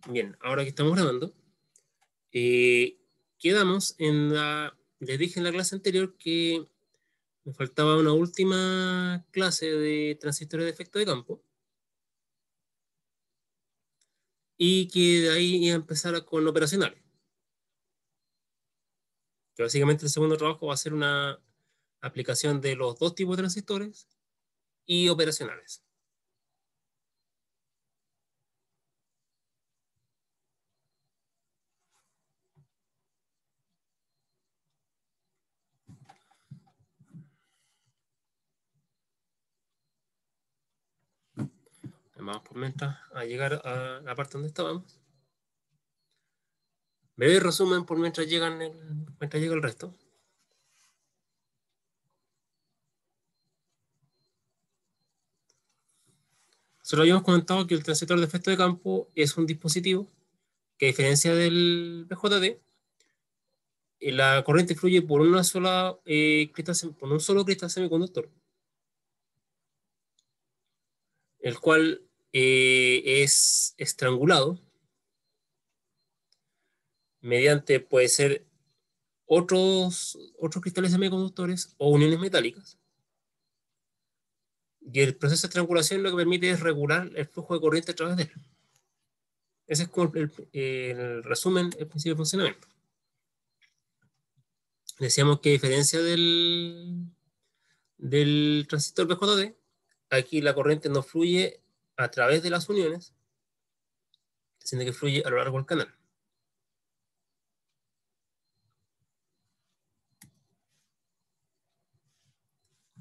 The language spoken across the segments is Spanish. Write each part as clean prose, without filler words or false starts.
Bien, ahora que estamos grabando, eh, quedamos en la... Les dije en la clase anterior que me faltaba una última clase de transistores de efecto de campo y que de ahí iba a empezar con operacionales. Que básicamente el segundo trabajo va a ser una aplicación de los dos tipos de transistores y operacionales. Vamos por mientras a llegar a la parte donde estábamos. Breve resumen por mientras mientras llega el resto. Nosotros habíamos comentado que el transistor de efecto de campo es un dispositivo que, a diferencia del PJT, la corriente fluye por una sola por un solo cristal semiconductor, el cual es estrangulado mediante, puede ser otros cristales semiconductores o uniones metálicas. Y el proceso de estrangulación lo que permite es regular el flujo de corriente a través de él. Ese es como el resumen, el principio de funcionamiento. Decíamos que, a diferencia del transistor BJT, aquí la corriente no fluye a través de las uniones, sino que fluye a lo largo del canal.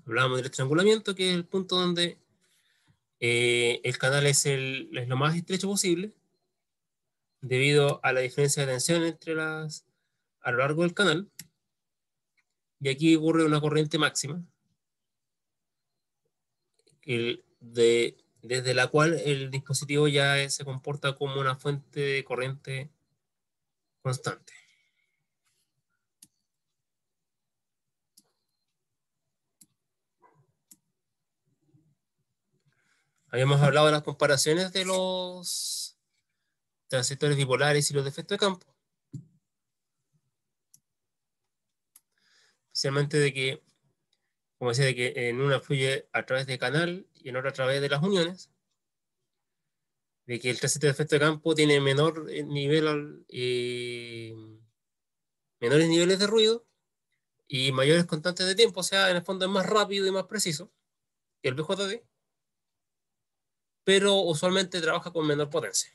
Hablábamos del estrangulamiento, que es el punto donde el canal es lo más estrecho posible, debido a la diferencia de tensión a lo largo del canal. Y aquí ocurre una corriente máxima, desde la cual el dispositivo ya se comporta como una fuente de corriente constante. Habíamos hablado de las comparaciones de los transistores bipolares y los de efecto de campo. Especialmente de que, como decía, de que en una fluye a través de canal y en otra a través de las uniones. De que el transistor de efecto de campo tiene menores niveles de ruido y mayores constantes de tiempo. O sea, en el fondo es más rápido y más preciso que el BJT, pero usualmente trabaja con menor potencia.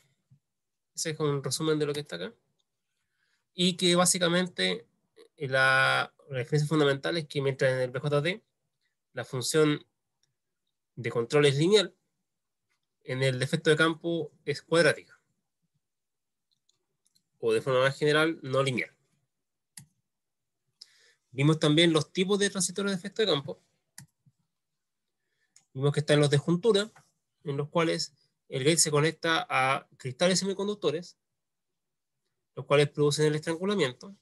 Ese es un resumen de lo que está acá. Y que básicamente la diferencia fundamental es que mientras en el BJT la función de control es lineal, en el defecto de campo es cuadrática, o de forma más general, no lineal. Vimos también los tipos de transistores de efecto de campo. Vimos que están los de juntura, en los cuales el gate se conecta a cristales semiconductores, los cuales producen el estrangulamiento.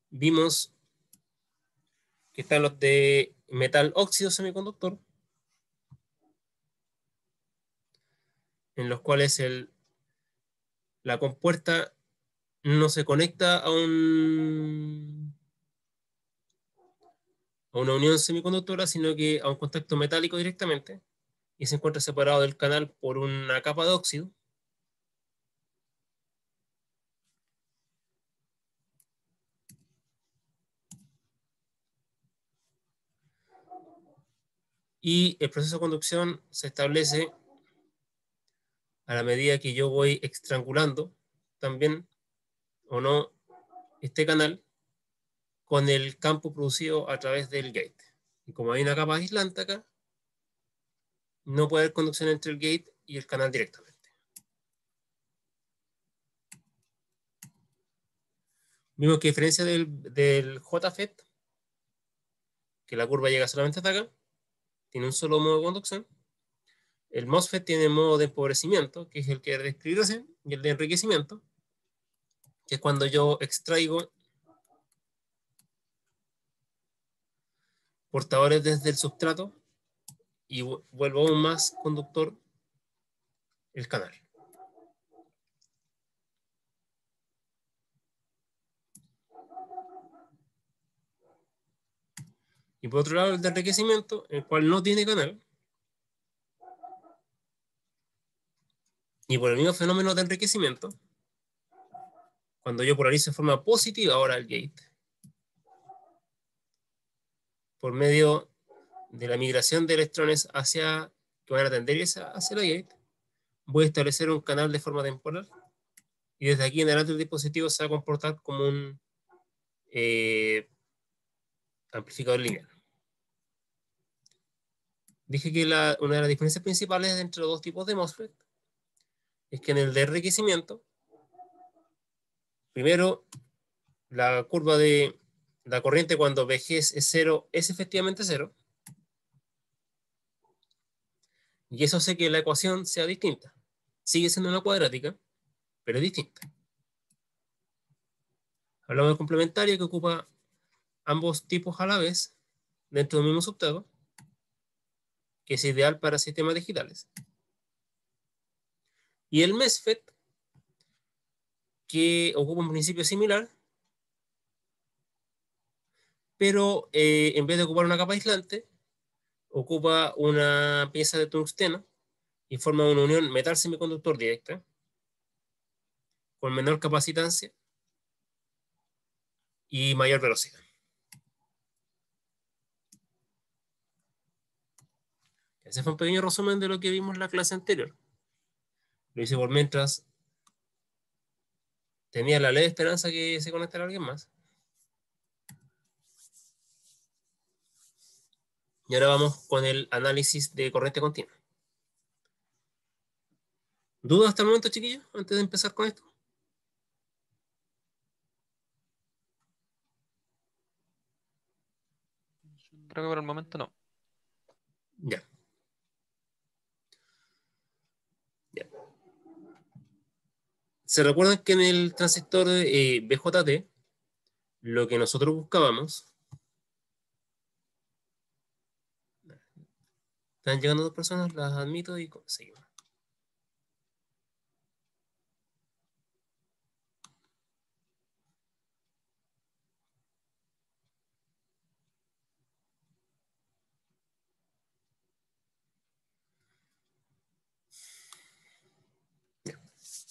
Vimos que están los de metal óxido semiconductor, en los cuales la compuerta no se conecta a una unión semiconductora, sino que a un contacto metálico directamente, y se encuentra separado del canal por una capa de óxido. Y el proceso de conducción se establece a la medida que yo voy estrangulando también o no este canal con el campo producido a través del gate. Y como hay una capa aislante acá, no puede haber conducción entre el gate y el canal directamente. Vimos que, a diferencia del JFET, que la curva llega solamente hasta acá, tiene un solo modo de conducción. El MOSFET tiene modo de empobrecimiento, que es el que describí recién, y el de enriquecimiento, que es cuando yo extraigo portadores desde el substrato y vuelvo aún más conductor el canal. Y por otro lado, el de enriquecimiento, el cual no tiene canal. Y por el mismo fenómeno de enriquecimiento, cuando yo polarizo de forma positiva ahora el gate, por medio de la migración de electrones hacia, que van a tender hacia la gate, voy a establecer un canal de forma temporal. Y desde aquí en adelante el dispositivo se va a comportar como un amplificador lineal. Dije que una de las diferencias principales entre los dos tipos de MOSFET es que en el de enriquecimiento, primero, la curva de la corriente cuando VG es cero es efectivamente cero. Y eso hace que la ecuación sea distinta. Sigue siendo una cuadrática, pero es distinta. Hablamos de complementaria que ocupa ambos tipos a la vez dentro del mismo substrato, que es ideal para sistemas digitales. Y el MESFET, que ocupa un principio similar, pero en vez de ocupar una capa aislante, ocupa una pieza de tungsteno y forma una unión metal semiconductor directa con menor capacitancia y mayor velocidad. Ese fue un pequeño resumen de lo que vimos en la clase anterior. Lo hice por mientras tenía la leve esperanza que se conectara alguien más. Y ahora vamos con el análisis de corriente continua. ¿Dudas hasta el momento, chiquillos, antes de empezar con esto? Creo que por el momento no. Ya. Ya. ¿Se recuerdan que en el transistor BJT lo que nosotros buscábamos? Están llegando dos personas, las admito y seguimos.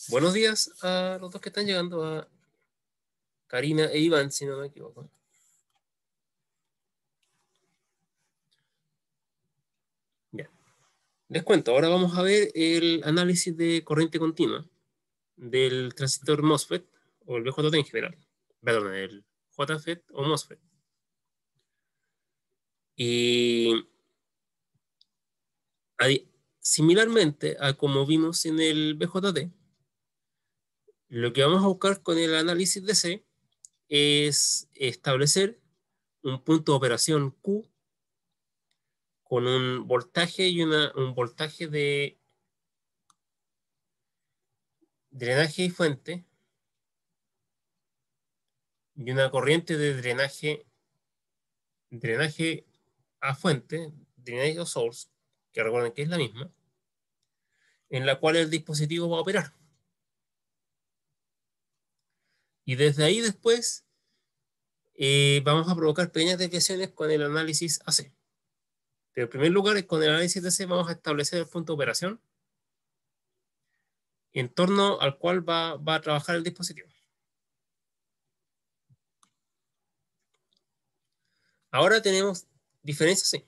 Buenos días a los dos que están llegando, a Karina e Iván, si no me equivoco. Ya. Les cuento, ahora vamos a ver el análisis de corriente continua del transistor MOSFET o el BJT en general. Perdón, el JFET o MOSFET. Y similarmente a como vimos en el BJT, lo que vamos a buscar con el análisis de C es establecer un punto de operación Q con un voltaje y un voltaje de drenaje y fuente y una corriente de drenaje a fuente, drenaje o source, que recuerden que es la misma, en la cual el dispositivo va a operar. Y desde ahí después vamos a provocar pequeñas desviaciones con el análisis AC. Pero en primer lugar, con el análisis de AC vamos a establecer el punto de operación en torno al cual va a trabajar el dispositivo. Ahora tenemos diferencias C.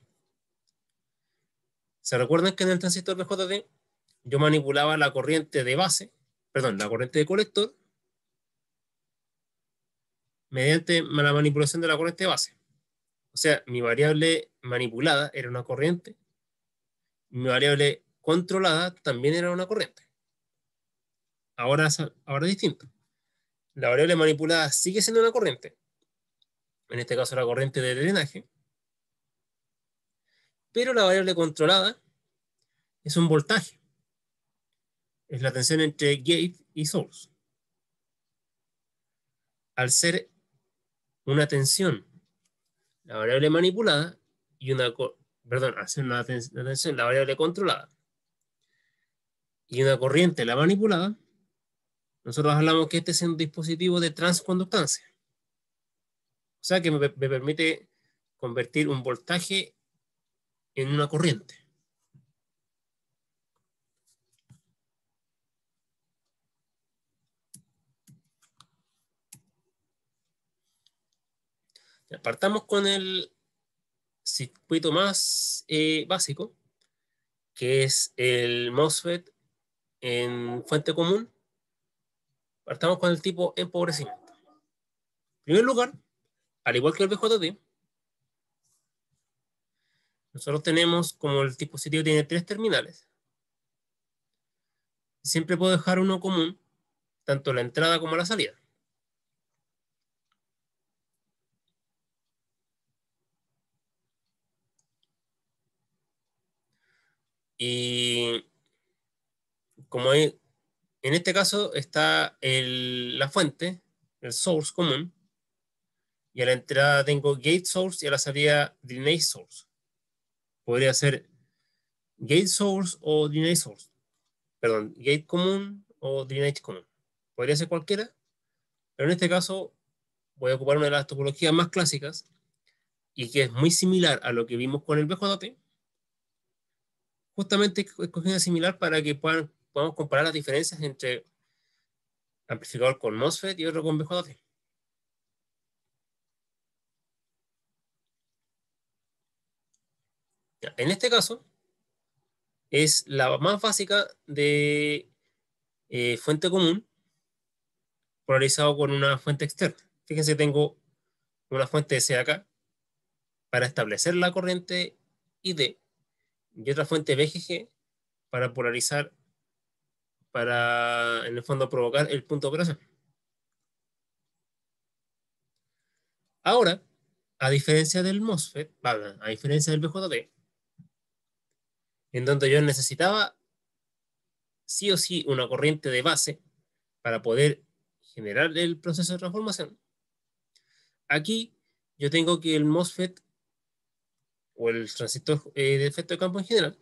¿Se recuerdan que en el transistor BJT yo manipulaba la corriente de base, perdón, la corriente de colector, mediante la manipulación de la corriente de base? O sea, mi variable manipulada era una corriente, mi variable controlada también era una corriente. Ahora es distinto. La variable manipulada sigue siendo una corriente, en este caso la corriente de drenaje, pero la variable controlada es un voltaje, es la tensión entre gate y source. Al ser una tensión, la variable manipulada y una perdón, hacer una tensión, la variable controlada, y una corriente, la manipulada, nosotros hablamos que este es un dispositivo de transconductancia. O sea que me permite convertir un voltaje en una corriente. Ya, partamos con el circuito más básico, que es el MOSFET en fuente común. Partamos con el tipo empobrecimiento. En primer lugar, al igual que el BJT, nosotros tenemos, como el dispositivo tiene 3 terminales, siempre puedo dejar uno común, tanto la entrada como la salida. Y como hay, en este caso está la fuente, el source común, y a la entrada tengo gate source y a la salida drainage source. Podría ser gate source o drainage source. Perdón, gate común o drainage común. Podría ser cualquiera, pero en este caso voy a ocupar una de las topologías más clásicas y que es muy similar a lo que vimos con el BJT. Justamente escogí una similar para que podamos comparar las diferencias entre amplificador con MOSFET y otro con BJT. En este caso, es la más básica de fuente común polarizado con una fuente externa. Fíjense, tengo una fuente DC acá para establecer la corriente ID y otra fuente BGG para polarizar, para en el fondo provocar el punto de operación. Ahora, a diferencia del MOSFET, a diferencia del BJT, en donde yo necesitaba sí o sí una corriente de base para poder generar el proceso de transformación, aquí yo tengo que el MOSFET o el transistor de efecto de campo en general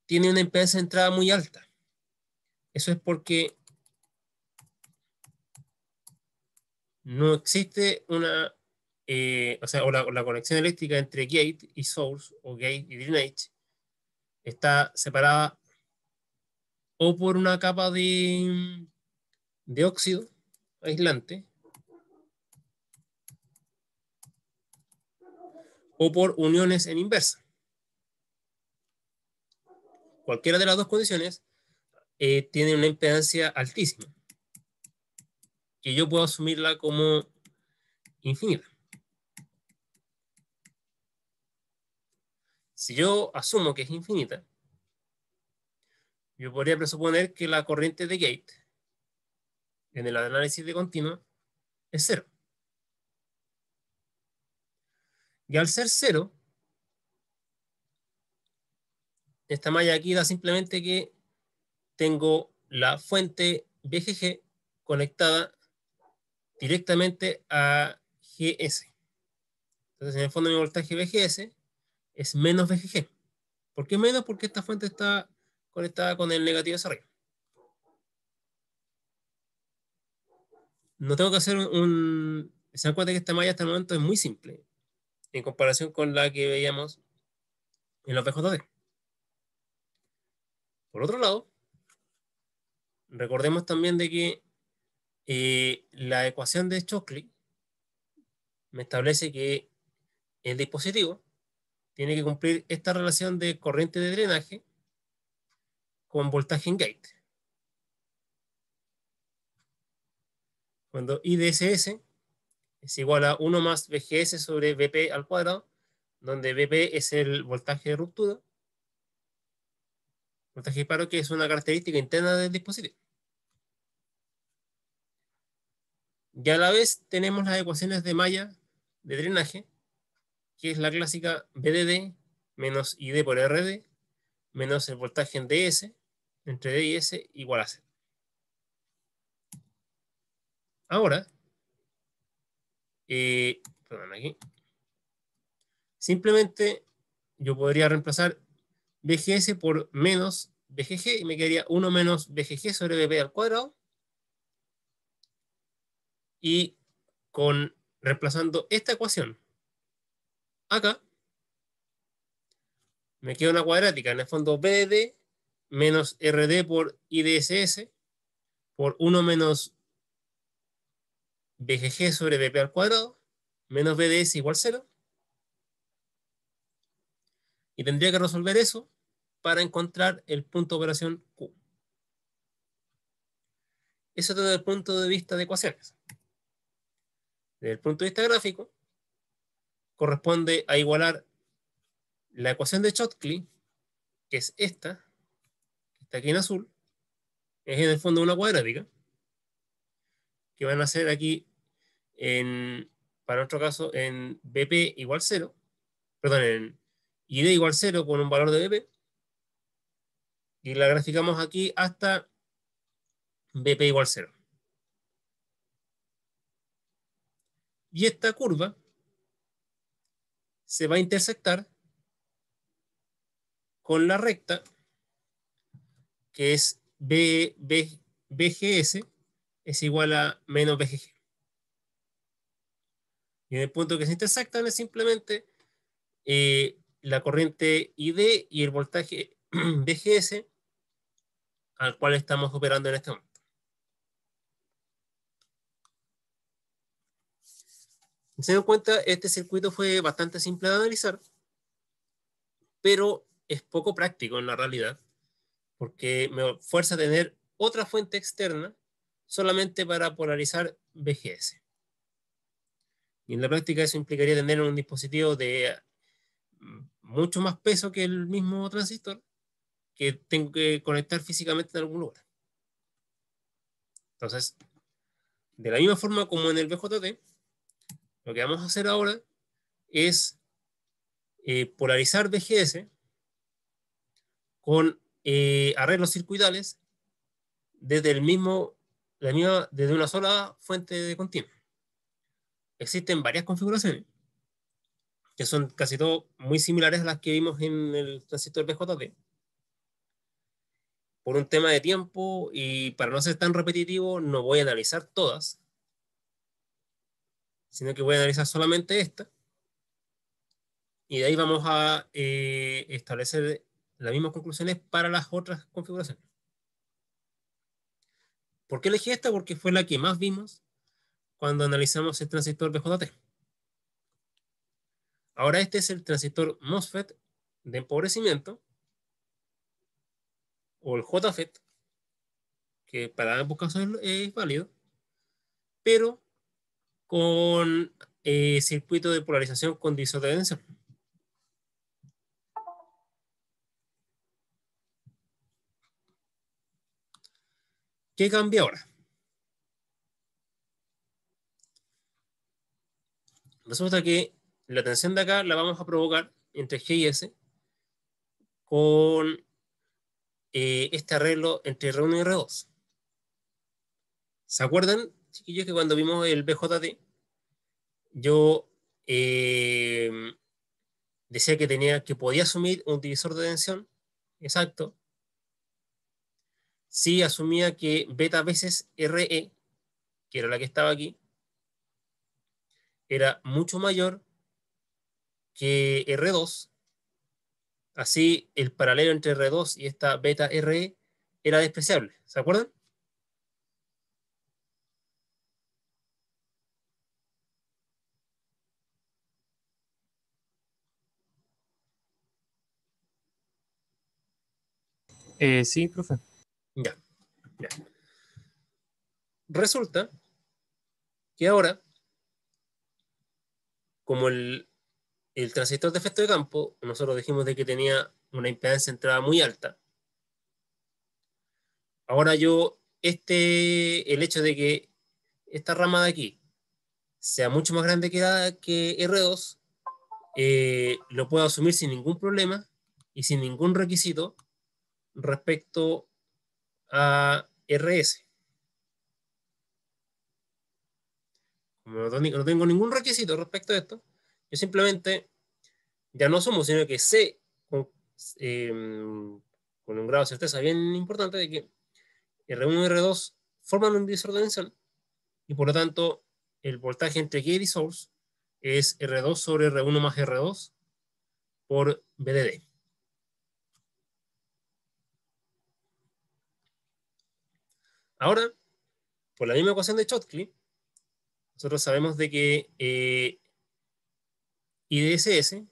tiene una impedancia de entrada muy alta. Eso es porque no existe la conexión eléctrica entre gate y source, o gate y drainage, está separada o por una capa de óxido aislante o por uniones en inversa. Cualquiera de las dos condiciones tiene una impedancia altísima, que yo puedo asumirla como infinita. Si yo asumo que es infinita, yo podría presuponer que la corriente de gate en el análisis de continuo es cero. Y al ser cero, esta malla aquí da simplemente que tengo la fuente BGG conectada directamente a GS. Entonces, en el fondo, mi voltaje BGS es menos BGG. ¿Por qué menos? Porque esta fuente está conectada con el negativo hacia arriba. No tengo que hacer Se dan cuenta que esta malla hasta el momento es muy simple en comparación con la que veíamos en los BJT. Por otro lado, recordemos también de que la ecuación de Shockley me establece que el dispositivo tiene que cumplir esta relación de corriente de drenaje con voltaje en gate. Cuando IDSS es igual a 1 más VGS sobre VP al cuadrado, donde VP es el voltaje de ruptura, voltaje de paro, que es una característica interna del dispositivo. Ya a la vez tenemos las ecuaciones de malla de drenaje, que es la clásica BDD menos ID por RD menos el voltaje en DS entre D y S igual a C. Ahora, perdón, aquí. Simplemente yo podría reemplazar BGS por menos BGG y me quedaría 1 menos BGG sobre BP al cuadrado. Y reemplazando esta ecuación acá, me queda una cuadrática, en el fondo BD menos RD por IDSS por 1 menos BGG sobre BP al cuadrado menos BDS igual 0. Y tendría que resolver eso para encontrar el punto de operación Q. Eso desde el punto de vista de ecuaciones. Desde el punto de vista gráfico, corresponde a igualar la ecuación de Schottky, que es esta, que está aquí en azul, es en el fondo una cuadrática, que van a ser aquí, para nuestro caso, en BP igual 0, perdón, en ID igual 0 con un valor de BP, y la graficamos aquí hasta BP igual 0. Y esta curva se va a intersectar con la recta que es BGS es igual a menos BGG. Y en el punto que se intersectan es simplemente la corriente ID y el voltaje BGS al cual estamos operando en este momento. Se dan cuenta, este circuito fue bastante simple de analizar, pero es poco práctico en la realidad, porque me fuerza a tener otra fuente externa solamente para polarizar BGS. Y en la práctica eso implicaría tener un dispositivo de mucho más peso que el mismo transistor que tengo que conectar físicamente en algún lugar. Entonces, de la misma forma como en el BJT, lo que vamos a hacer ahora es polarizar BGS con arreglos circuitales desde desde una sola fuente de continuo. Existen varias configuraciones que son casi todo muy similares a las que vimos en el transistor BJT. Por un tema de tiempo y para no ser tan repetitivo, no voy a analizar todas, sino que voy a analizar solamente esta. Y de ahí vamos a establecer las mismas conclusiones para las otras configuraciones. ¿Por qué elegí esta? Porque fue la que más vimos cuando analizamos el transistor BJT. Ahora este es el transistor MOSFET de empobrecimiento, o el JFET, que para ambos casos es válido, pero con circuito de polarización con divisor de tensión. ¿Qué cambia ahora? Resulta que la tensión de acá la vamos a provocar entre G y S con este arreglo entre R1 y R2. ¿Se acuerdan, chiquillos, que cuando vimos el BJT, yo decía que podía asumir un divisor de tensión exacto si asumía que beta veces RE, que era la que estaba aquí, era mucho mayor que R2. Así, el paralelo entre R2 y esta beta RE era despreciable. ¿Se acuerdan? Sí, profe. Ya, ya. Resulta que ahora, como el transistor de efecto de campo, nosotros dijimos de que tenía una impedancia de entrada muy alta. Ahora el hecho de que esta rama de aquí sea mucho más grande que R2, lo puedo asumir sin ningún problema y sin ningún requisito respecto a RS. como no tengo ningún requisito respecto a esto, yo simplemente ya no sumo, sino que sé eh, con un grado de certeza bien importante de que R1 y R2 forman un divisor de tensión y por lo tanto el voltaje entre gate y source es R2 sobre R1 más R2 por VDD. Ahora, por la misma ecuación de Schottky, nosotros sabemos de que IDSS,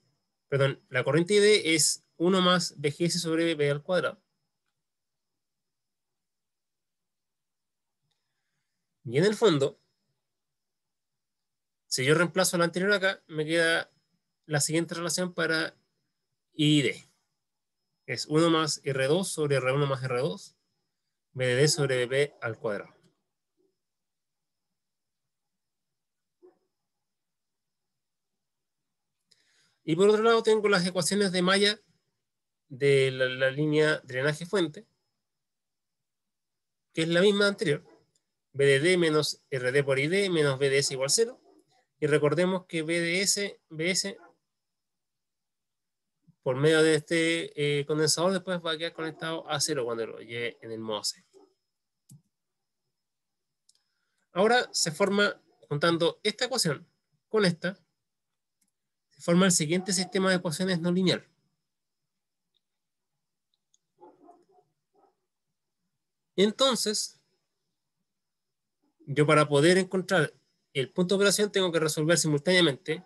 perdón, la corriente ID es 1 más VGS sobre V al cuadrado. Y en el fondo, si yo reemplazo la anterior acá, me queda la siguiente relación para ID. Es 1 más R2 sobre R1 más R2, VDD sobre VP al cuadrado. Y por otro lado tengo las ecuaciones de malla de la línea drenaje-fuente, que es la misma anterior. VDD menos RD por ID menos VDS igual 0. Y recordemos que BS por medio de este condensador después va a quedar conectado a 0 cuando lo lleve en el modo C. Ahora se forma, juntando esta ecuación con esta, se forma el siguiente sistema de ecuaciones no lineal. Entonces, yo para poder encontrar el punto de operación tengo que resolver simultáneamente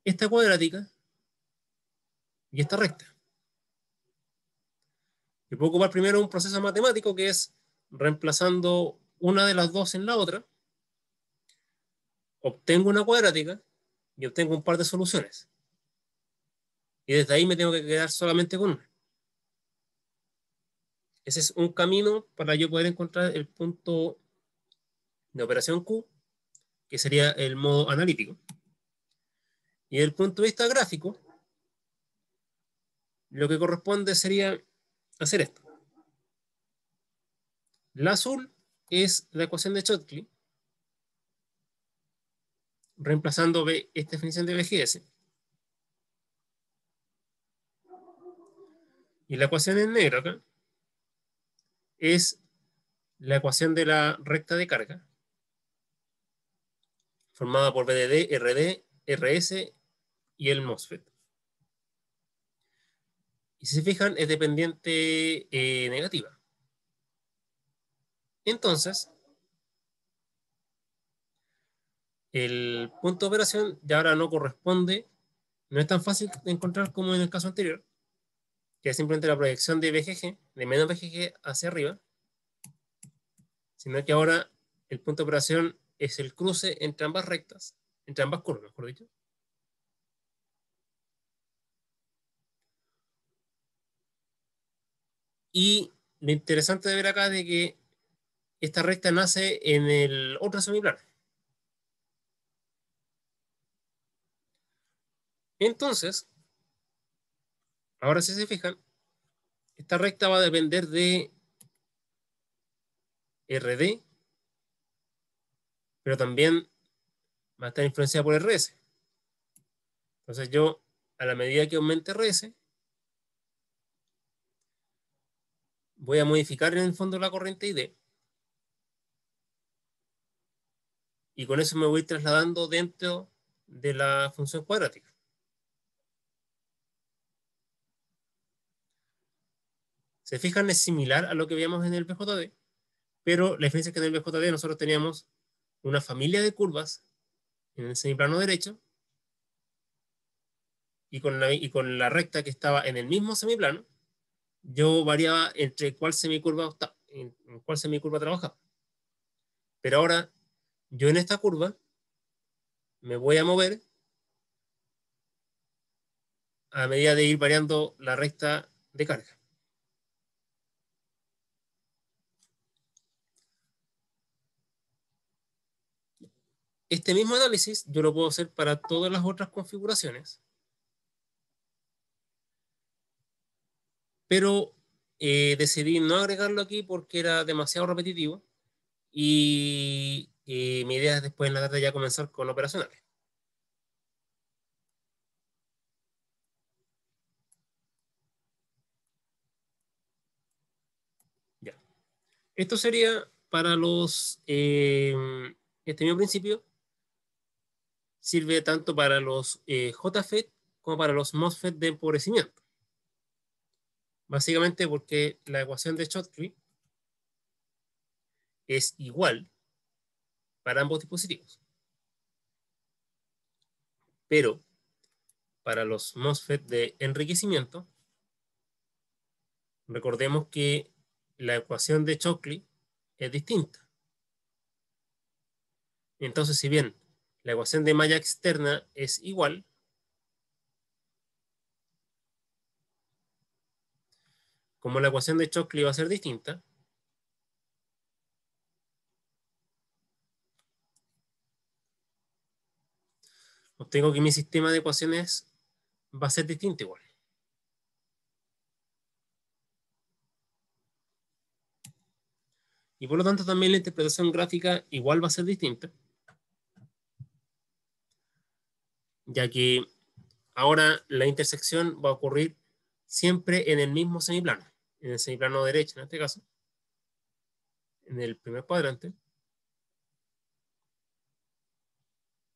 esta cuadrática y esta recta. Y puedo ocupar primero un proceso matemático que es reemplazando una de las dos en la otra, obtengo una cuadrática y obtengo un par de soluciones. Y desde ahí me tengo que quedar solamente con una. Ese es un camino para yo poder encontrar el punto de operación Q, que sería el modo analítico. Y desde el punto de vista gráfico, lo que corresponde sería hacer esto. La azul es la ecuación de Schottky, reemplazando esta definición de VGS. Y la ecuación en negro acá es la ecuación de la recta de carga, formada por VDD, RD, RS y el MOSFET. Y si se fijan, es dependiente negativa. Entonces, el punto de operación ya ahora no corresponde, no es tan fácil de encontrar como en el caso anterior, que es simplemente la proyección de BGG, de menos BGG hacia arriba, sino que ahora el punto de operación es el cruce entre ambas rectas, entre ambas curvas, mejor dicho. Y lo interesante de ver acá es de que esta recta nace en el otro semiplano. Entonces, ahora si se fijan, esta recta va a depender de RD, pero también va a estar influenciada por RS. Entonces yo, a la medida que aumente RS, voy a modificar en el fondo la corriente ID. Y con eso me voy trasladando dentro de la función cuadrática. Se fijan, es similar a lo que veíamos en el BJD, pero la diferencia es que en el BJD nosotros teníamos una familia de curvas en el semiplano derecho y con la recta que estaba en el mismo semiplano, yo variaba entre en cuál semicurva trabajaba. Pero ahora, yo en esta curva me voy a mover a medida de ir variando la recta de carga. Este mismo análisis yo lo puedo hacer para todas las otras configuraciones, pero decidí no agregarlo aquí porque era demasiado repetitivo y y mi idea es después en la tarde ya comenzar con operacionales. Ya. Esto sería para los, este mismo principio sirve tanto para los JFET como para los MOSFET de empobrecimiento. Básicamente porque la ecuación de Schottky es igual para ambos dispositivos. Pero para los MOSFET de enriquecimiento, recordemos que la ecuación de Shockley es distinta. Entonces, si bien la ecuación de malla externa es igual, como la ecuación de Shockley va a ser distinta, obtengo que mi sistema de ecuaciones va a ser distinto igual. Y por lo tanto también la interpretación gráfica igual va a ser distinta, ya que ahora la intersección va a ocurrir siempre en el mismo semiplano, en el semiplano derecho en este caso, en el primer cuadrante,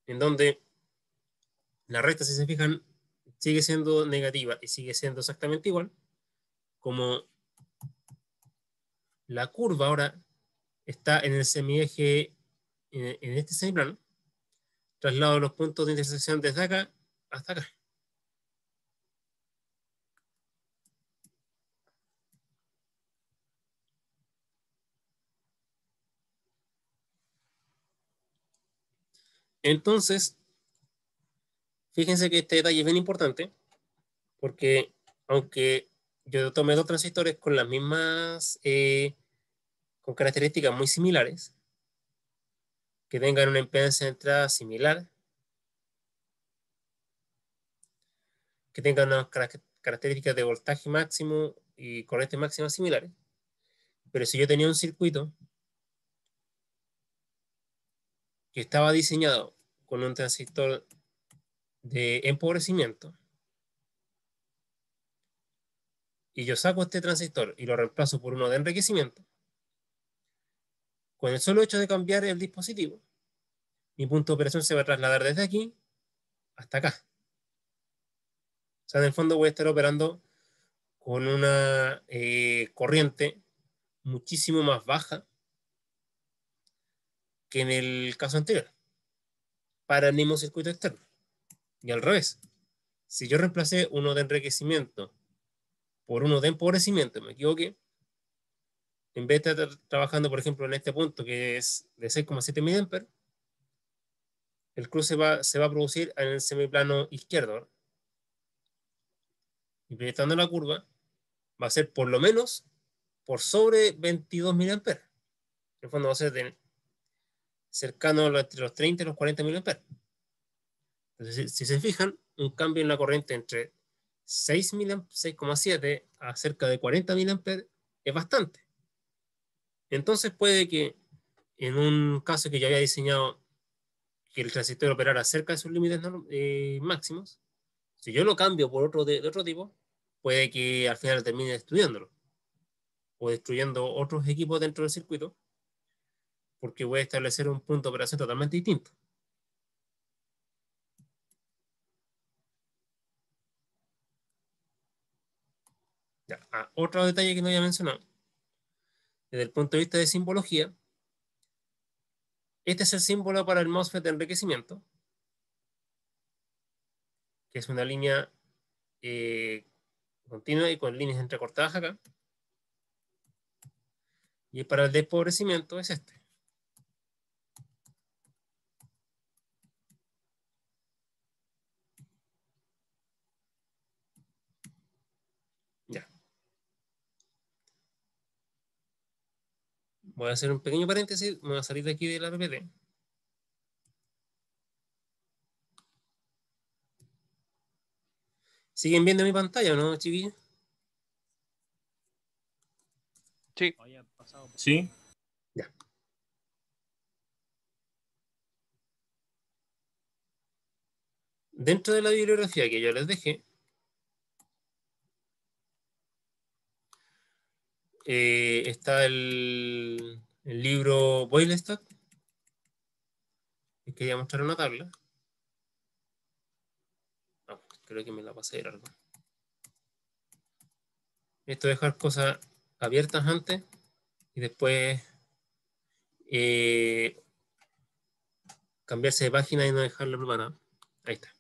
en donde la recta, si se fijan, sigue siendo negativa y sigue siendo exactamente igual, como la curva ahora está en el semieje, en este semiplano, traslado los puntos de intersección desde acá hasta acá. Entonces, fíjense que este detalle es bien importante, porque aunque yo tomé dos transistores con las mismas, con características muy similares, que tengan una impedancia de entrada similar, que tengan unas características de voltaje máximo y corriente máxima similares, pero si yo tenía un circuito que estaba diseñado con un transistor de empobrecimiento, y yo saco este transistor y lo reemplazo por uno de enriquecimiento, con el solo hecho de cambiar el dispositivo, mi punto de operación se va a trasladar desde aquí hasta acá. O sea, en el fondo voy a estar operando con una corriente muchísimo más baja que en el caso anterior, para el mismo circuito externo. Y al revés, si yo reemplacé uno de enriquecimiento por uno de empobrecimiento, me equivoqué, en vez de estar trabajando, por ejemplo, en este punto que es de 6,7 mA, el cruce se va a producir en el semiplano izquierdo. Y proyectando la curva, va a ser por lo menos por sobre 22 mA. En el fondo va a ser cercano entre los 30 y los 40 mA. Entonces, si se fijan, un cambio en la corriente entre 6,7 a cerca de 40 mA es bastante. Entonces puede que en un caso que yo había diseñado que el transistor operara cerca de sus límites máximos, si yo lo cambio por otro de otro tipo, puede que al final termine destruyéndolo o destruyendo otros equipos dentro del circuito, porque voy a establecer un punto de operación totalmente distinto. Ya, otro detalle que no había mencionado, desde el punto de vista de simbología, este es el símbolo para el MOSFET de enriquecimiento, que es una línea continua y con líneas entrecortadas acá. Y para el despobrecimiento es este. Ya. Voy a hacer un pequeño paréntesis, me voy a salir de aquí de la PPT. ¿Siguen viendo mi pantalla o no, chiquillos? Sí. Sí. Ya. Dentro de la bibliografía que yo les dejé, está el libro Boylestad. Les quería mostrar una tabla. No, creo que me la pasé de largo. Esto de dejar cosas abiertas antes y después cambiarse de página y no dejarla preparada. Ahí está.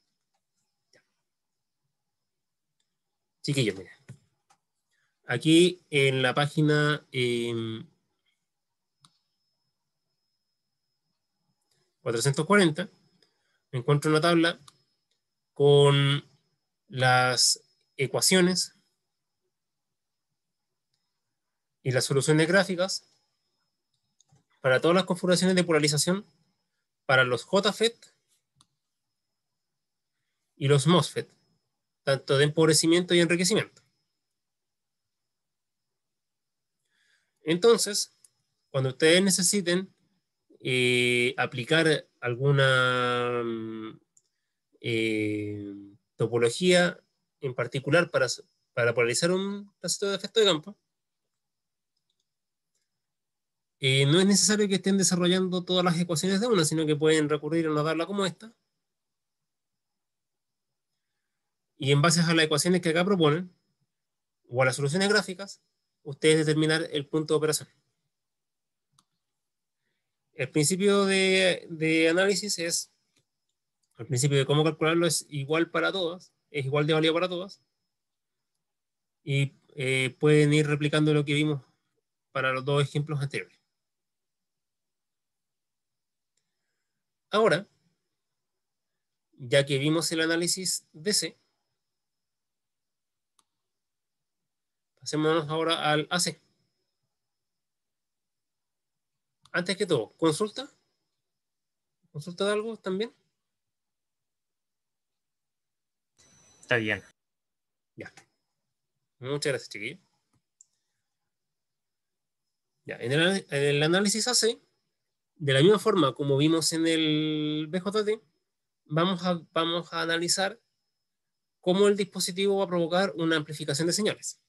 Chiquillos, miren. Aquí en la página 440 encuentro una tabla con las ecuaciones y las soluciones gráficas para todas las configuraciones de polarización para los JFET y los MOSFET, tanto de empobrecimiento y enriquecimiento. Entonces, cuando ustedes necesiten aplicar alguna topología en particular para polarizar un transistor de efecto de campo, no es necesario que estén desarrollando todas las ecuaciones de una, sino que pueden recurrir a una tabla como esta, y en base a las ecuaciones que acá proponen, o a las soluciones gráficas, ustedes determinar el punto de operación. El principio de análisis es, el principio de cómo calcularlo es igual para todas, es igual de válido para todas, y pueden ir replicando lo que vimos para los dos ejemplos anteriores. Ahora, ya que vimos el análisis DC, pasémonos ahora al AC. Antes que todo, ¿consulta? ¿Consulta de algo también? Está bien. Ya. Muchas gracias, chiquillos. Ya, en el análisis AC, de la misma forma como vimos en el BJT, vamos a analizar cómo el dispositivo va a provocar una amplificación de señales.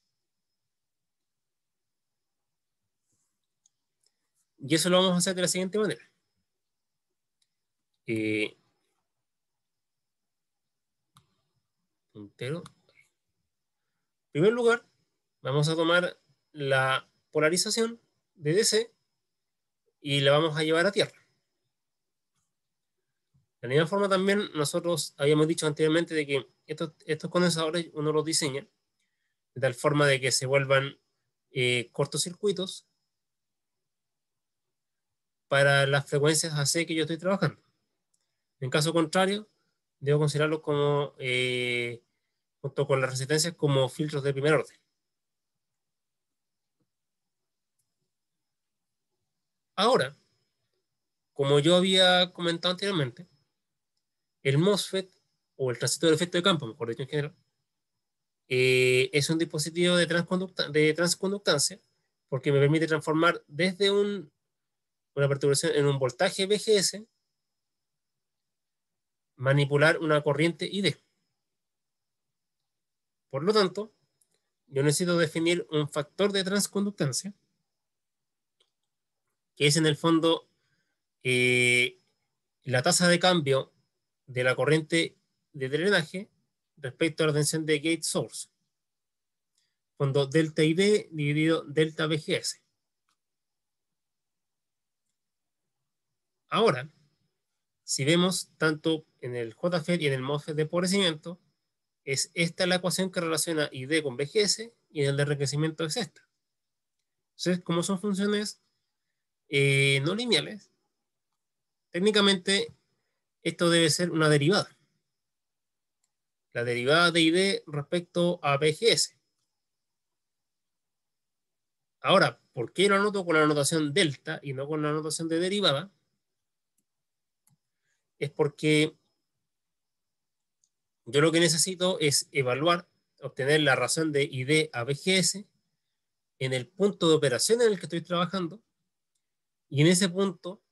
Y eso lo vamos a hacer de la siguiente manera. Entero. En primer lugar, vamos a tomar la polarización de DC y la vamos a llevar a tierra. De la misma forma también nosotros habíamos dicho anteriormente de que estos condensadores uno los diseña de tal forma de que se vuelvan cortocircuitos para las frecuencias AC que yo estoy trabajando. En caso contrario, debo considerarlos como, junto con las resistencias, como filtros de primer orden. Ahora, como yo había comentado anteriormente, el MOSFET, o el transistor de efecto de campo, mejor dicho en general, es un dispositivo de transconductancia porque me permite transformar desde una perturbación en un voltaje VGS, manipular una corriente ID. Por lo tanto, yo necesito definir un factor de transconductancia, que es en el fondo la tasa de cambio de la corriente de drenaje respecto a la tensión de gate source. Fondo delta ID dividido delta VGS. Ahora, si vemos tanto en el JFET y en el MOSFET de empobrecimiento, es esta la ecuación que relaciona ID con VGS y en el de enriquecimiento es esta. Entonces, como son funciones no lineales, técnicamente esto debe ser una derivada. La derivada de ID respecto a VGS. Ahora, ¿por qué lo anoto con la notación delta y no con la notación de derivada? Es porque yo lo que necesito es evaluar, obtener la razón de ID a VGS en el punto de operación en el que estoy trabajando, y en ese punto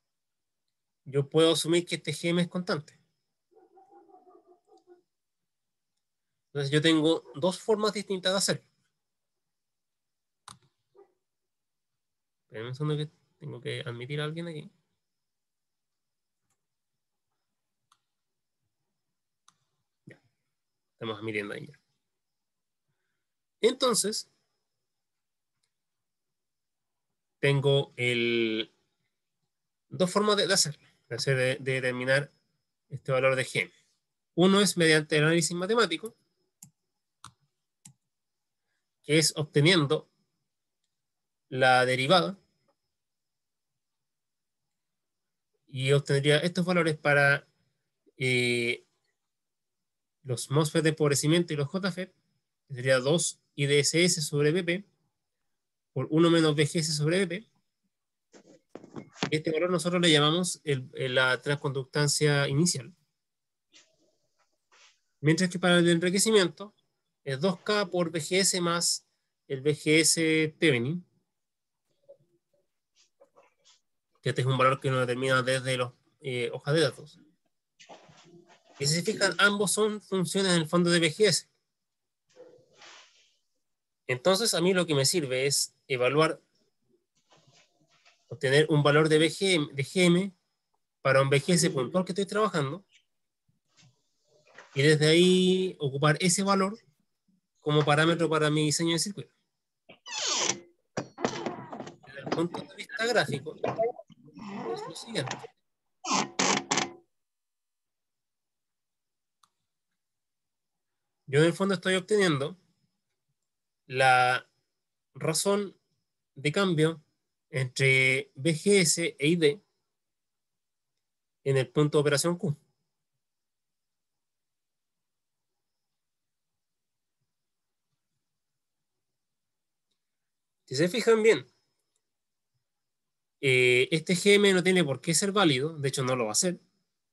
yo puedo asumir que este GM es constante. Entonces yo tengo dos formas distintas de hacerlo. Esperen un segundo que tengo que admitir a alguien aquí. Ya, estamos admitiendo ahí ya. Entonces, tengo dos formas de hacerlo, de determinar este valor de G. Uno es mediante el análisis matemático, que es obteniendo la derivada, y obtendría estos valores para los MOSFET de empobrecimiento y los JFET, que sería 2 IDSS sobre BP por 1 menos BGS sobre BP. Este valor nosotros le llamamos la transconductancia inicial. Mientras que para el enriquecimiento es 2K por BGS más el BGS Thevenin, que este es un valor que uno determina desde las hojas de datos. Y si se fijan, ambos son funciones en el fondo de BGS. Entonces, a mí lo que me sirve es evaluar, obtener un valor de GM para un BGS puntual que estoy trabajando, y desde ahí ocupar ese valor como parámetro para mi diseño de circuito. Desde el punto de vista gráfico, es lo siguiente. Yo en el fondo estoy obteniendo la razón de cambio entre BGS e ID en el punto de operación Q. Si se fijan bien, este GM no tiene por qué ser válido, de hecho no lo va a ser,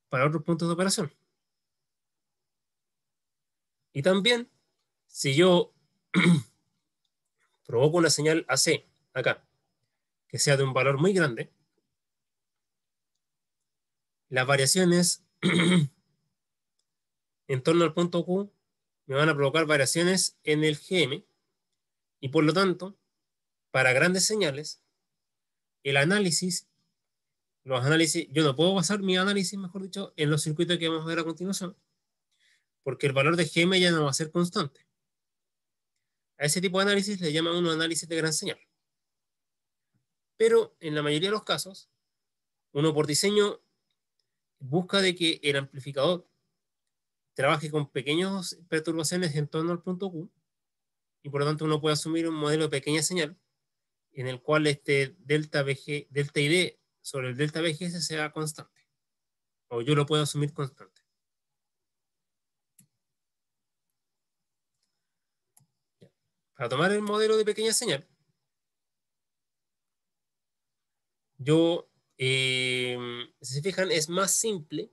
para otros puntos de operación. Y también, si yo provoco una señal AC, acá, que sea de un valor muy grande, las variaciones en torno al punto Q me van a provocar variaciones en el GM, y por lo tanto, para grandes señales, el análisis, yo no puedo basar mi análisis, mejor dicho, en los circuitos que vamos a ver a continuación, porque el valor de GM ya no va a ser constante. A ese tipo de análisis le llaman un análisis de gran señal. Pero en la mayoría de los casos, uno por diseño busca de que el amplificador trabaje con pequeñas perturbaciones en torno al punto Q, y por lo tanto uno puede asumir un modelo de pequeña señal en el cual este delta ID sobre el delta BGS sea constante, o yo lo puedo asumir constante. Para tomar el modelo de pequeña señal, si se fijan, es más simple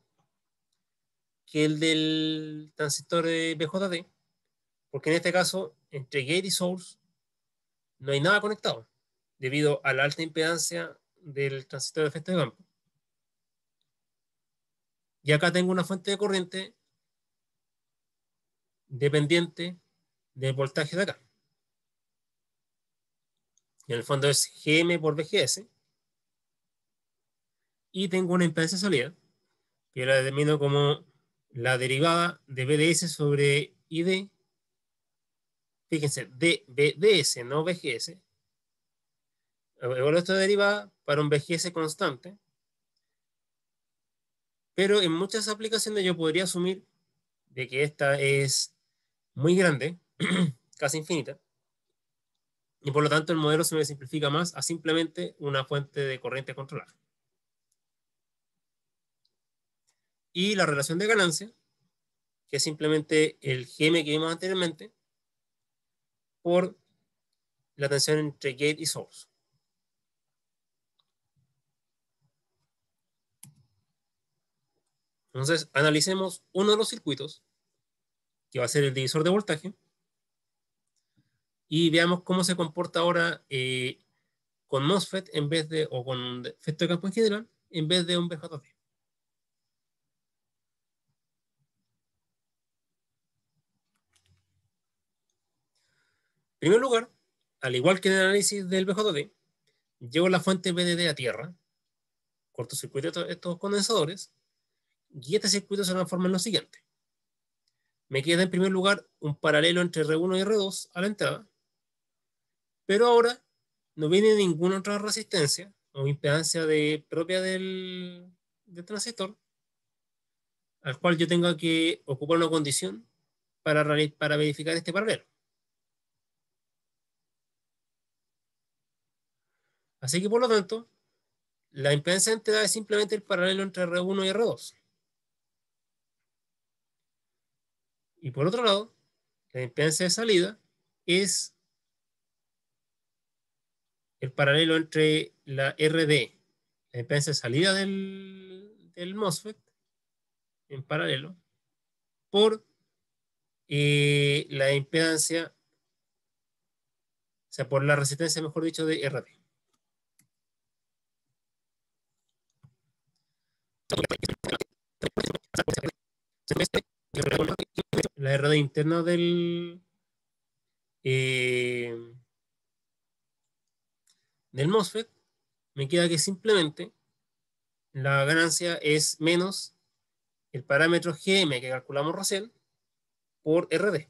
que el del transistor de BJT, porque en este caso, entre gate y source, no hay nada conectado, debido a la alta impedancia del transistor de efecto de campo. Y acá tengo una fuente de corriente dependiente del voltaje de acá. Y en el fondo es GM por BGS. Y tengo una impedancia salida, que la determino como la derivada de BDS sobre ID. Fíjense, de BDS, no BGS. Evalúo esta derivada para un BGS constante. Pero en muchas aplicaciones yo podría asumir de que esta es muy grande, casi infinita, y por lo tanto el modelo se me simplifica más a simplemente una fuente de corriente controlada. Y la relación de ganancia, que es simplemente el GM que vimos anteriormente, por la tensión entre gate y source. Entonces, analicemos uno de los circuitos, que va a ser el divisor de voltaje, y veamos cómo se comporta ahora con MOSFET en vez de, o con efecto de campo en general, en vez de un BJT. primer lugar, al igual que en el análisis del BJT, llevo la fuente VDD a tierra, cortocircuito estos condensadores, y este circuito se transforma en lo siguiente. Me queda en primer lugar un paralelo entre R1 y R2 a la entrada, pero ahora no viene ninguna otra resistencia o impedancia propia del transistor al cual yo tenga que ocupar una condición para verificar este paralelo. Así que por lo tanto, la impedancia de entrada es simplemente el paralelo entre R1 y R2. Y por otro lado, la impedancia de salida es el paralelo entre la RD, la impedancia de salida del MOSFET, en paralelo, por la impedancia, o sea, por la resistencia, mejor dicho, de RD. La RD interna del MOSFET, me queda que simplemente la ganancia es menos el parámetro GM que calculamos recién por RD.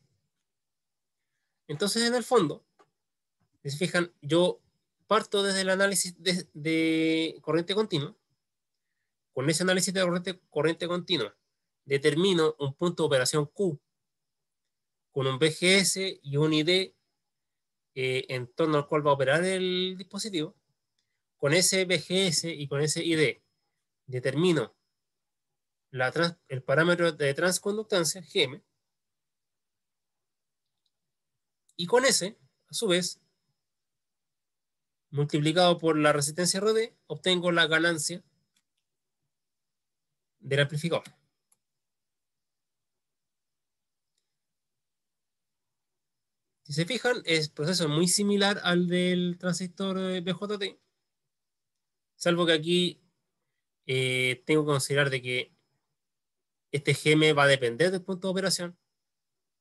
Entonces, en el fondo, si se fijan, yo parto desde el análisis de corriente continua. Con ese análisis de corriente continua, determino un punto de operación Q con un BGS y un ID en torno al cual va a operar el dispositivo. Con ese BGS y con ese ID determino el parámetro de transconductancia, GM, y con ese, a su vez, multiplicado por la resistencia RD, obtengo la ganancia del amplificador. Si se fijan, es proceso muy similar al del transistor BJT, salvo que aquí tengo que considerar de que este GM va a depender del punto de operación.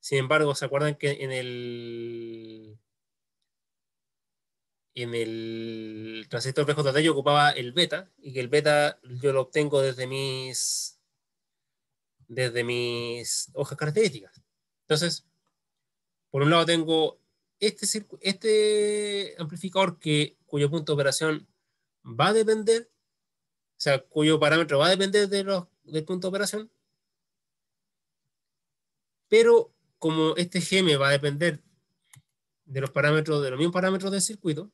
Sin embargo, ¿se acuerdan que en el transistor BJT yo ocupaba el beta y que el beta yo lo obtengo desde mis hojas características? Entonces, por un lado tengo este amplificador cuyo punto de operación va a depender, o sea, cuyo parámetro va a depender del punto de operación, pero como este GM va a depender de los mismos parámetros del circuito,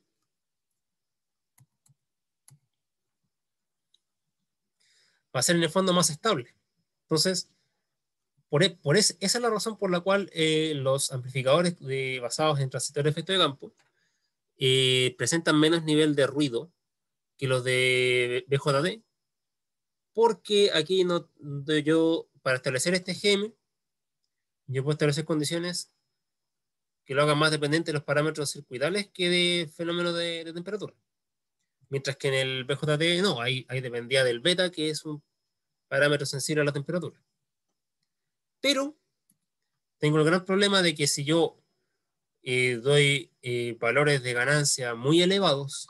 va a ser en el fondo más estable. Entonces, esa es la razón por la cual los amplificadores basados en transistores de efecto de campo presentan menos nivel de ruido que los de BJT, porque aquí para establecer este GM, yo puedo establecer condiciones que lo hagan más dependiente de los parámetros circuitales que de fenómenos de temperatura. Mientras que en el BJT no, ahí dependía del beta, que es un parámetro sensible a la temperatura. Pero tengo el gran problema de que si yo doy valores de ganancia muy elevados,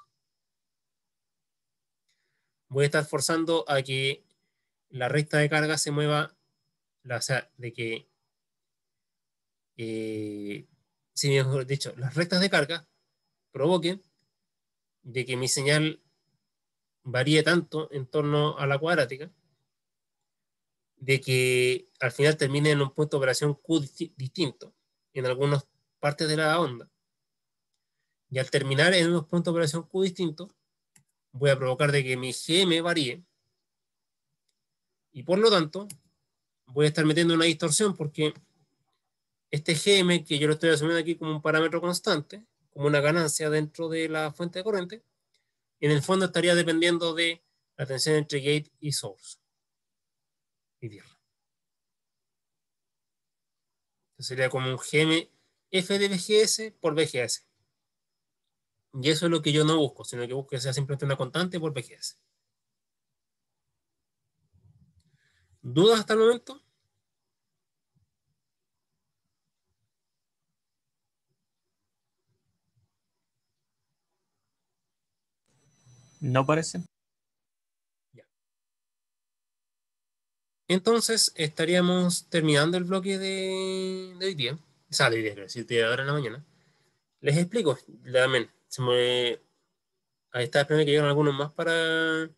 voy a estar forzando a que la recta de carga se mueva, o sea, de que, si mejor dicho, las rectas de carga provoquen de que mi señal varíe tanto en torno a la cuadrática, de que al final termine en un punto de operación Q distinto en algunas partes de la onda. Y al terminar en unos puntos de operación Q distintos, voy a provocar de que mi GM varíe. Y por lo tanto, voy a estar metiendo una distorsión porque este GM, que yo lo estoy asumiendo aquí como un parámetro constante, como una ganancia dentro de la fuente de corriente, en el fondo estaría dependiendo de la tensión entre gate y source. Y tierra. Sería como un GM F de VGS por VGS. Y eso es lo que yo no busco, sino que busco que sea simplemente una constante por VGS. ¿Dudas hasta el momento? No parece. Entonces estaríamos terminando el bloque de hoy día. O sea, de hoy día, quiero decir, de ahora en la mañana. Les explico. También, ahí está esperando que lleguen algunos más para